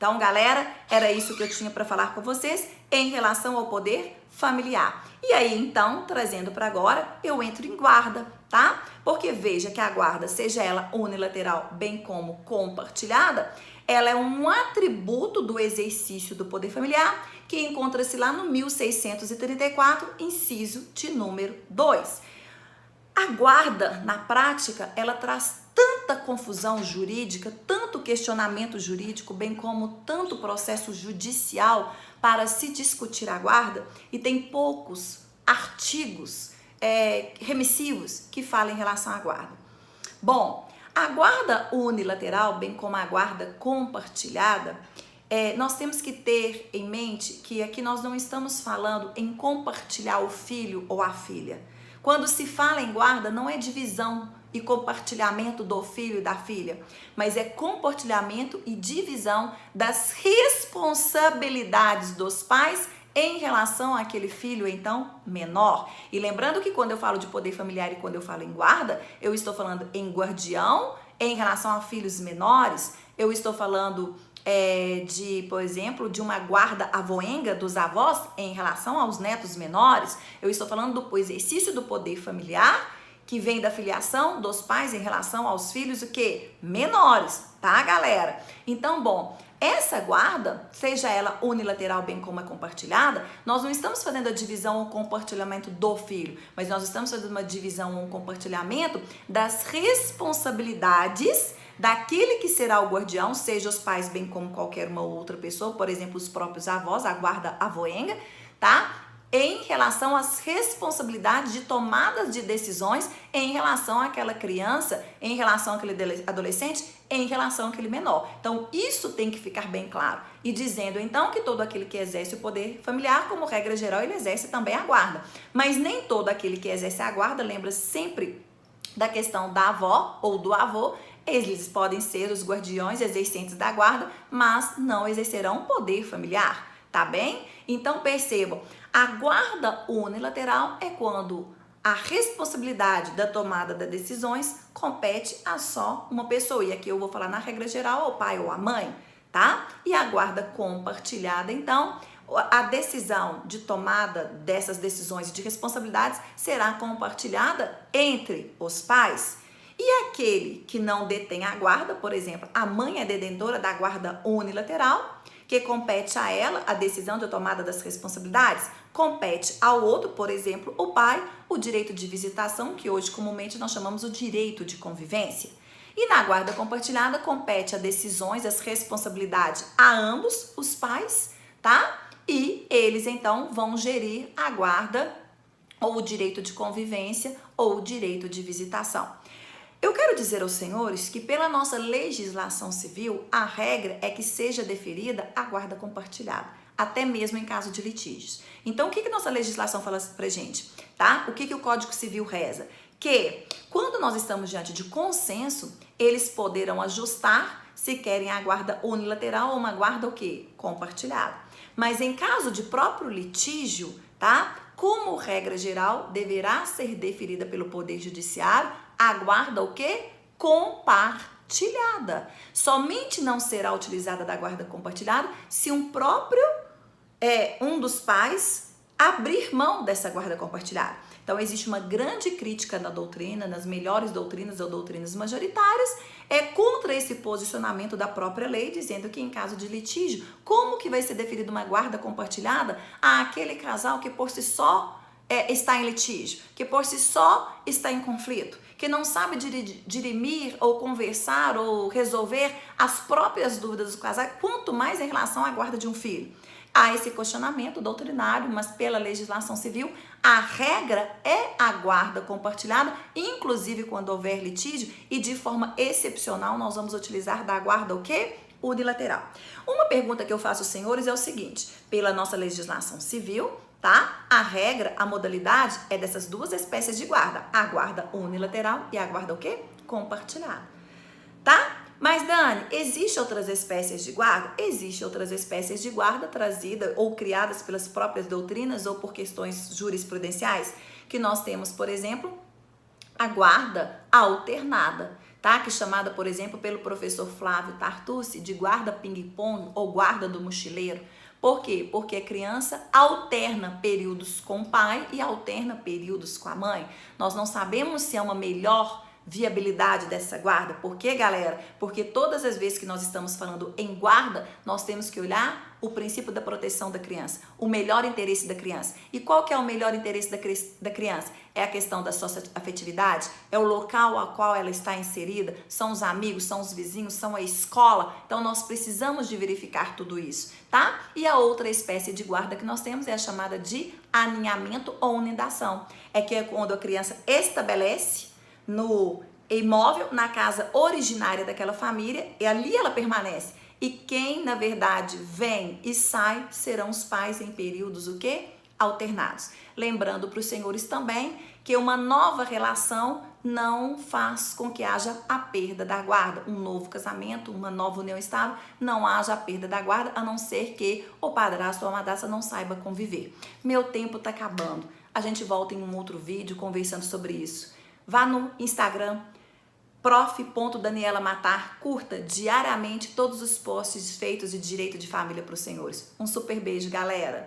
Então, galera, era isso que eu tinha para falar com vocês em relação ao poder familiar. E aí, então, trazendo para agora, eu entro em guarda, tá? Porque veja que a guarda, seja ela unilateral, bem como compartilhada, ela é um atributo do exercício do poder familiar que encontra-se lá no 1634, inciso de número 2. A guarda, na prática, ela traz tanta confusão jurídica, tanto questionamento jurídico, bem como tanto processo judicial para se discutir a guarda, e tem poucos artigos remissivos que falam em relação à guarda. Bom, a guarda unilateral, bem como a guarda compartilhada, nós temos que ter em mente que aqui nós não estamos falando em compartilhar o filho ou a filha. Quando se fala em guarda, não é divisão e compartilhamento do filho e da filha, mas é compartilhamento e divisão das responsabilidades dos pais em relação àquele filho, então, menor. E lembrando que quando eu falo de poder familiar e quando eu falo em guarda, eu estou falando em guardião em relação a filhos menores, eu estou falando por exemplo, de uma guarda avoenga dos avós em relação aos netos menores. Eu estou falando do exercício do poder familiar que vem da filiação dos pais em relação aos filhos, o quê? Menores, tá, galera? Então, bom, essa guarda, seja ela unilateral bem como a compartilhada, nós não estamos fazendo a divisão ou compartilhamento do filho, mas nós estamos fazendo uma divisão ou um compartilhamento das responsabilidades daquele que será o guardião, seja os pais bem como qualquer uma outra pessoa, por exemplo, os próprios avós, a guarda avoenga, tá? Em relação às responsabilidades de tomadas de decisões em relação àquela criança, em relação àquele adolescente, em relação àquele menor. Então, isso tem que ficar bem claro. E dizendo, então, que todo aquele que exerce o poder familiar, como regra geral, ele exerce também a guarda. Mas nem todo aquele que exerce a guarda, lembra sempre da questão da avó ou do avô, eles podem ser os guardiões exercentes da guarda, mas não exercerão poder familiar, tá bem? Então percebam, a guarda unilateral é quando a responsabilidade da tomada das decisões compete a só uma pessoa. E aqui eu vou falar na regra geral ao pai ou à mãe, tá? E a guarda compartilhada, então, a decisão de tomada dessas decisões de responsabilidades será compartilhada entre os pais. E aquele que não detém a guarda, por exemplo, a mãe é detentora da guarda unilateral, que compete a ela a decisão de tomada das responsabilidades, compete ao outro, por exemplo, o pai, o direito de visitação, que hoje comumente nós chamamos o direito de convivência. E na guarda compartilhada compete a decisões, as responsabilidades a ambos os pais, tá? E eles então vão gerir a guarda ou o direito de convivência ou o direito de visitação. Eu quero dizer aos senhores que pela nossa legislação civil, a regra é que seja deferida a guarda compartilhada, até mesmo em caso de litígios. Então, o que nossa legislação fala pra gente, tá? O que o Código Civil reza? Que quando nós estamos diante de consenso, eles poderão ajustar se querem a guarda unilateral ou uma guarda o quê? Compartilhada. Mas em caso de próprio litígio, tá? Como regra geral, deverá ser deferida pelo Poder Judiciário a guarda o quê? Compartilhada. Somente não será utilizada da guarda compartilhada se um dos pais abrir mão dessa guarda compartilhada. Então, existe uma grande crítica na doutrina, nas melhores doutrinas ou doutrinas majoritárias, contra esse posicionamento da própria lei, dizendo que em caso de litígio, como que vai ser deferida uma guarda compartilhada àquele casal que por si só está em litígio, que por si só está em conflito, que não sabe dirimir ou conversar ou resolver as próprias dúvidas do casal, quanto mais em relação à guarda de um filho. Há esse questionamento doutrinário, mas pela legislação civil, a regra é a guarda compartilhada, inclusive quando houver litígio, e de forma excepcional nós vamos utilizar da guarda o quê? Unilateral. Uma pergunta que eu faço aos senhores é o seguinte: pela nossa legislação civil, tá? A regra, a modalidade é dessas duas espécies de guarda, a guarda unilateral e a guarda o quê? Compartilhada, tá? Mas, Dani, existem outras espécies de guarda? Existem outras espécies de guarda trazidas ou criadas pelas próprias doutrinas ou por questões jurisprudenciais, que nós temos, por exemplo, a guarda alternada. tá? Que é chamada, por exemplo, pelo professor Flávio Tartucci de guarda ping-pong ou guarda do mochileiro. Por quê? Porque a criança alterna períodos com o pai e alterna períodos com a mãe. Nós não sabemos se é uma melhor viabilidade dessa guarda. Por quê, galera? Porque todas as vezes que nós estamos falando em guarda, nós temos que olhar o princípio da proteção da criança, o melhor interesse da criança. E qual que é o melhor interesse da criança? É a questão da socioafetividade? É o local ao qual ela está inserida? São os amigos, são os vizinhos, são a escola? Então, nós precisamos de verificar tudo isso, tá? E a outra espécie de guarda que nós temos é a chamada de aninhamento ou unidação. É que é quando a criança estabelece no imóvel, na casa originária daquela família, e ali ela permanece. E quem, na verdade, vem e sai serão os pais em períodos o quê? Alternados. Lembrando para os senhores também que uma nova relação não faz com que haja a perda da guarda. Um novo casamento, uma nova união estável, não haja a perda da guarda, a não ser que o padrasto ou a madrasta não saiba conviver. Meu tempo está acabando. A gente volta em um outro vídeo conversando sobre isso. Vá no Instagram, prof.daniela.matar, curta diariamente todos os posts feitos de direito de família para os senhores. Um super beijo, galera!